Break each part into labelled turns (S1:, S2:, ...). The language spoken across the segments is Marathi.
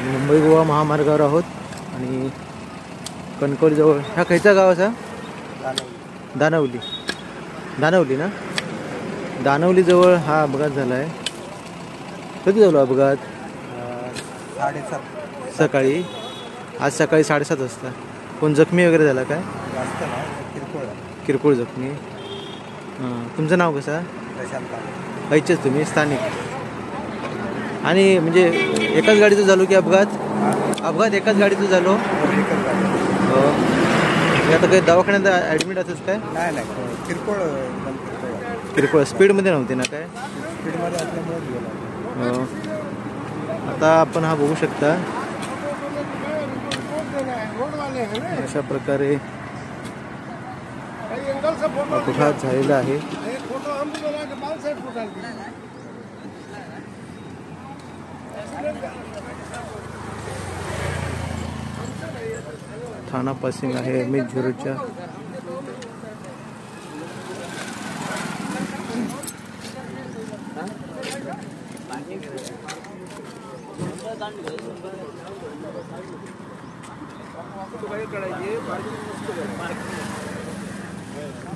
S1: मुंबई गोवा महामार्गावर आहोत आणि कणकवलीजवळ हा खयचा गाव असा? दानवली. दानवली ना? दानवलीजवळ हा अपघात झाला आहे. कधी झाला अपघात?
S2: 7:30
S1: सकाळी. आज सकाळी 7:30 वाजता. कोण जखमी वगैरे झाला काय?
S2: जास्त नाही, किरकोळ
S1: किरकोळ जखमी. तुमचं नाव कसं?
S2: प्रशांत.
S1: खायचेच तुम्ही स्थानिक? आणि म्हणजे एकाच गाडीचं झालो की अपघात? अपघात एकाच गाडीचं झालो? हो. आता काही दवाखान्यात ॲडमिट असंच काय?
S2: नाही किरकोळ.
S1: किरकोळ स्पीडमध्ये नव्हती ना काय?
S2: स्पीडमध्ये असल्यामुळे गेला.
S1: हो. आता आपण हा बघू शकता अशा प्रकारे अपघात झालेला आहे. ठाणा पासिंग आहे एमएच झुरच्या.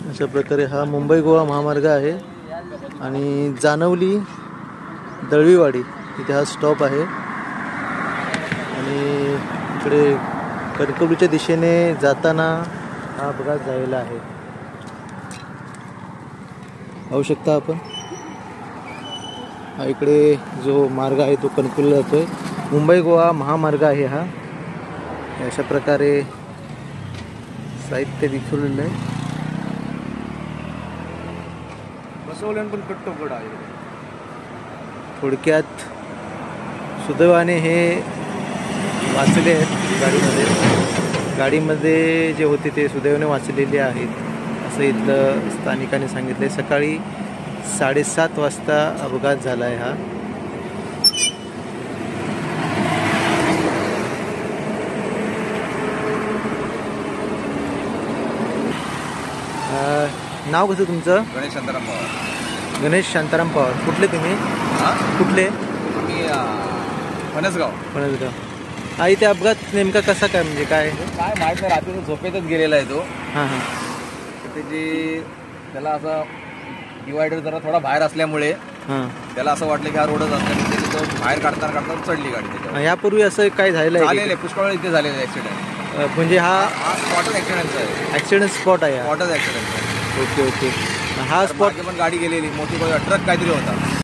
S1: अशा प्रकारे हा मुंबई गोवा महामार्ग आहे आणि जानवली दळवीवाडी इथे हा स्टॉप आहे आणि इकडे कणकवलीच्या दिशेने जाताना हा अपघात झालेला आहे. पाहू शकता आपण हा इकडे जो मार्ग आहे तो कणकवलीला जातोय. मुंबई गोवा महामार्ग आहे हा. अशा प्रकारे साहित्य दिसवलेलं आहे.
S2: पण कट्टोकड आहे.
S1: थोडक्यात सुदैवाने हे वाचले आहेत. गाडीमध्ये जे होते ते सुदैवाने वाचलेले आहेत असं इथलं स्थानिकांनी सांगितलं. सकाळी 7:30 वाजता अपघात झाला आहे हा. नाव कसं तुमचं?
S2: गणेश शांताराम पवार.
S1: गणेश शांताराम पवार. कुठले तुम्ही? कुठले?
S2: फणसगाव.
S1: फणसगाव. हा इथे अपघात नेमका कसा काय म्हणजे काय
S2: काय माहीत नाही. रात्री झोपेतच गेलेला आहे तो.
S1: हां हां.
S2: त्याची त्याला असं डिवायडर जरा थोडा बाहेर असल्यामुळे
S1: हां
S2: त्याला असं वाटलं की हा रोडच असल्यामुळे तो बाहेर काढताना चढली गाडी त्याच्यावर.
S1: यापूर्वी असं काय झालेलं
S2: झालेलं आहे. पुष्कळ इथे झालेलं आहे ॲक्सिडेंट.
S1: म्हणजे हा
S2: स्पॉटच ॲक्सिडेंटचा आहे.
S1: ॲक्सिडेंट स्पॉट आहे.
S2: स्पॉटच ॲक्सिडेंट आहे.
S1: Okay okay. हा स्पॉट
S2: पण गाडी गेलेली मोठी ट्रक काहीतरी होता.